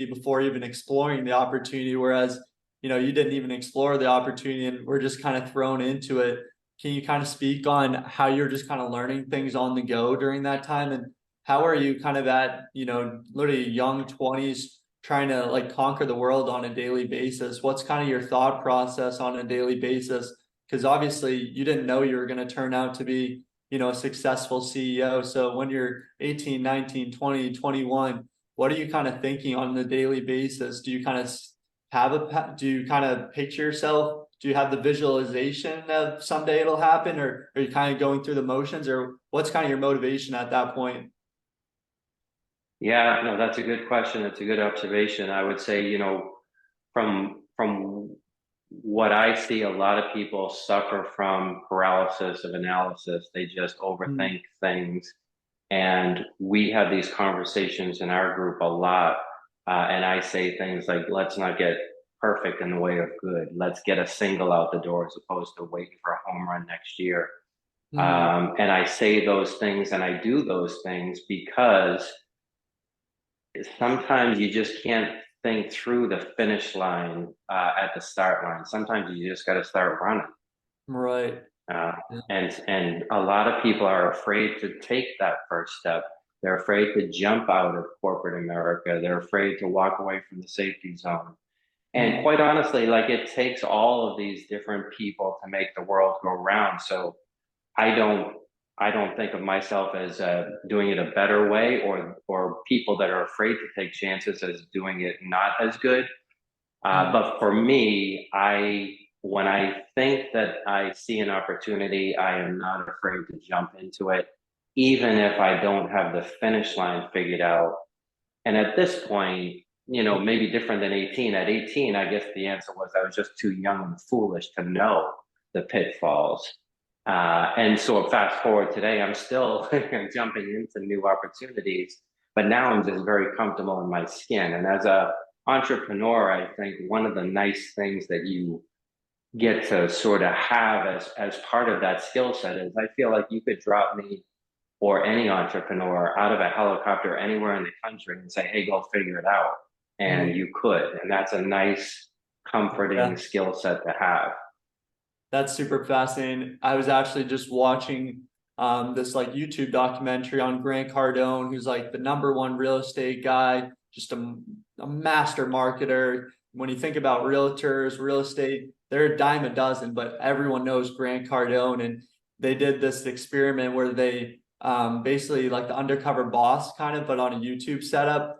before even exploring the opportunity, whereas, you didn't even explore the opportunity and we're just kind of thrown into it. Can you kind of speak on how you're just kind of learning things on the go during that time? And how are you kind of at, literally young 20s trying to like conquer the world on a daily basis? What's kind of your thought process on a daily basis? Because obviously you didn't know you were going to turn out to be, a successful CEO. So when you're 18, 19, 20, 21, what are you kind of thinking on a daily basis? Do you kind of do you kind of picture yourself? Do you have the visualization of someday it'll happen, or are you kind of going through the motions, or what's kind of your motivation at that point? Yeah, no, that's a good question. It's a good observation. I would say, from what I see, a lot of people suffer from paralysis of analysis. They just Mm. overthink things. And we have these conversations in our group a lot. And I say things like, let's not get perfect in the way of good. Let's get a single out the door as opposed to waiting for a home run next year. Mm. And I say those things and I do those things because sometimes you just can't think through the finish line at the start line. Sometimes you just got to start running. Right. Uh, Yeah. and a lot of people are afraid to take that first step. They're afraid to jump out of corporate America. They're afraid to walk away from the safety zone. And Mm. quite honestly, like it takes all of these different people to make the world go round. So I don't I don't think of myself as doing it a better way, or people that are afraid to take chances as doing it not as good. Mm. But for me, I when I think that I see an opportunity, I am not afraid to jump into it, even if I don't have the finish line figured out. And at this point, maybe different than 18. At 18, I guess the answer was I was just too young and foolish to know the pitfalls. And so fast forward today, I'm still jumping into new opportunities, but now I'm just very comfortable in my skin. And as a entrepreneur, I think one of the nice things that you get to sort of have as part of that skill set is I feel like you could drop me or any entrepreneur out of a helicopter anywhere in the country and say, hey, go figure it out. And Mm. you could. And that's a nice, comforting Yeah. skill set to have. That's super fascinating. I was actually just watching this like YouTube documentary on Grant Cardone, who's like the number one real estate guy, just a master marketer. When you think about realtors, real estate, they're a dime a dozen, but everyone knows Grant Cardone. And they did this experiment where they basically like the undercover boss kind of, but on a YouTube setup.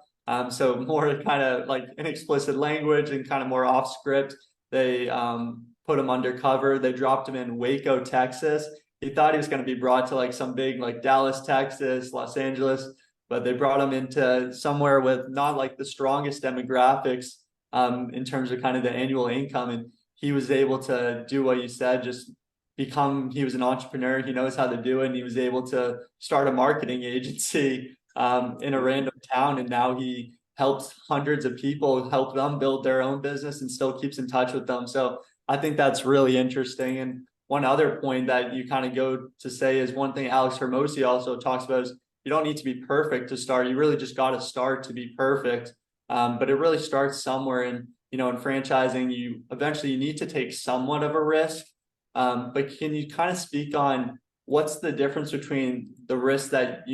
So more kind of like in explicit language and kind of more off script. They put him undercover. They dropped him in Waco, Texas. He thought he was going to be brought to like some big like Dallas, Texas, Los Angeles, but they brought him into somewhere with not like the strongest demographics in terms of kind of the annual income. And he was able to do what you said, just he was an entrepreneur. He knows how to do it. And he was able to start a marketing agency in a random town. And now he helps hundreds of people, help them build their own business and still keeps in touch with them. So I think that's really interesting. And one other point that you kind of go to say is one thing Alex Hermosi also talks about is you don't need to be perfect to start. You really just got to start to be perfect. But it really starts somewhere. And, in franchising, you eventually you need to take somewhat of a risk. But can you kind of speak on what's the difference between the risk that